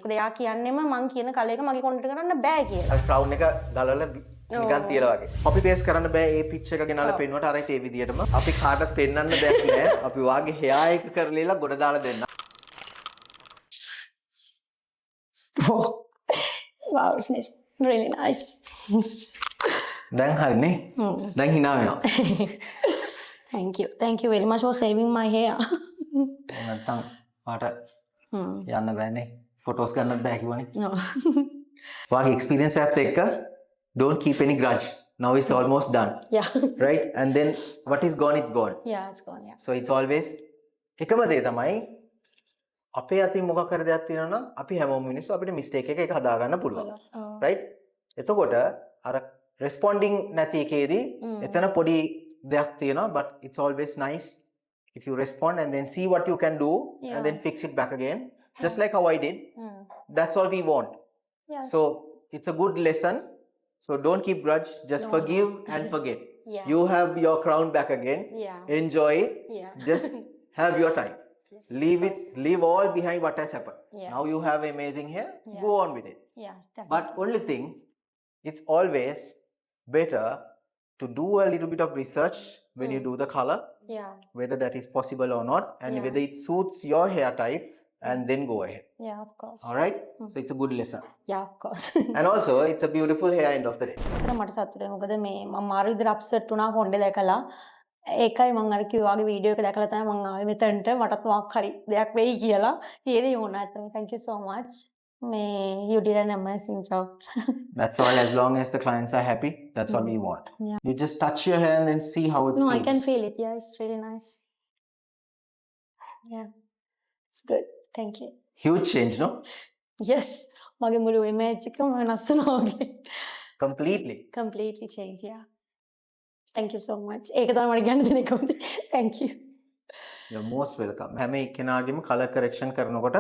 එයා කියන්නෙම මං කියන කලර් එක මගේ කොණ්ඩේට කරන්න බෑ කියලා. ක්‍රවුන් එක ගලවලා නිකන් තියලා වගේ. කොපි පේස්ට් කරන්න බෑ ඒ පිච් එක ගෙනල්ලා පෙන්නුවට අර ඒ විදියටම. අපි කාටවත් පෙන්වන්න දෙයක් නෑ. අපි වාගේ හෙයා එක කරලා ගොඩ දාලා දෙන්න. Wow, it's nice. Really nice. දැන් හරිනේ. දැන් hina වෙනවා. Thank you very much for saving my hair. නැත්තම් පාට යන්න බෑනේ. ෆොටෝස් ගන්නත් බෑ කිව්වනේ. No. වාගේ එක්ස්පීරියන්ස් එකත් එක්ක don't keep any grudge. Now it's almost done. Yeah. Right? And then what is gone, it's gone. Yeah, it's gone. Yeah. So it's always එකම දේ තමයි අපේ අතින් මොකක් හරි දෙයක් තියෙනවා නම් අපි හැමෝම මිනිස්සු අපිට මිස්ටේක් එක හදා ගන්න පුළුවන්. Right? එතකොට අර responding නැති එකේදී එතන පොඩි දෙයක් තියෙනවා but it's always nice if you respond and then see what you can do and then fix it back again just like how I did. That's all we want. Yeah. So it's a good lesson. So don't keep grudge, just forgive and forget. Yeah. You have your crown back again. Yeah. Enjoy it. Yeah. Just have your time. Yes, leave all behind what has happened. Yeah. Now you have amazing hair. Yeah. Go on with it. Yeah, definitely. But only thing, it's always better to do a little bit of research when you do the color, Yeah. whether that is possible or not, and Yeah. whether it suits your hair type, and then go ahead. Yeah, of course. All right? So it's a good lesson. Yeah, of course. And also, it's a beautiful hair end of the day. මට සතුටුයි මොකද මේ මම මාරු විදිහට upset වුණා කොණ්ඩේ දැකලා ඒකයි මම අර කිව්වා වගේ වීඩියෝ එක දැකලා තමයි මම ආවේ මෙතනට මටත් මොකක් හරි දෙයක් වෙයි කියලා ඊයේ වුණා. Thank you so much. You did an amazing job. That's all. As long as the clients are happy, that's all we want. Yeah. You just touch your hair and then see how it No, feels. I can feel it. Yeah, it's really nice. Yeah, it's good. Thank you. Huge change, no? Yes, මගේ මුළු image එකම වෙනස් වුණා වගේ. Completely. Completely changed, yeah. Thank you so much. ඒක තමයි මට කියන්න දෙන එකම. Thank you. You're most welcome. හැම එක්කෙනාගේම color correction කරනකොට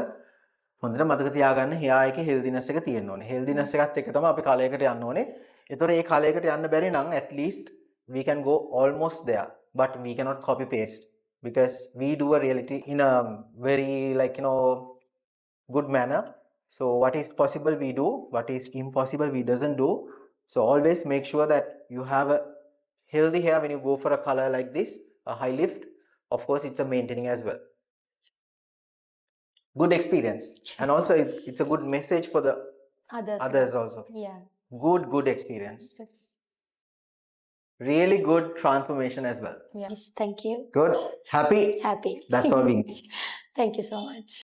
හොඳට මතක තියාගන්න hair එකේ healthiness එක තියෙන්න ඕනේ. healthiness එකත් එක්ක තමයි අපි color එකට යන්න ඕනේ. ඒතකොට ඒ color එකට යන්න බැරි නම් at least we can go almost there, but we cannot copy paste because we do a reality in a very good manner. So what is possible we do, what is impossible we doesn't do. So always make sure that you have a healthy hair when you go for a color like this, a high lift. Of course, it's a maintaining as well. Good experience. Yes. And also it's a good message for the others also. Yeah. Good experience. Yes. Really good transformation as well. Yes, thank you. Good. Happy. Happy. That's all we need. Thank you so much.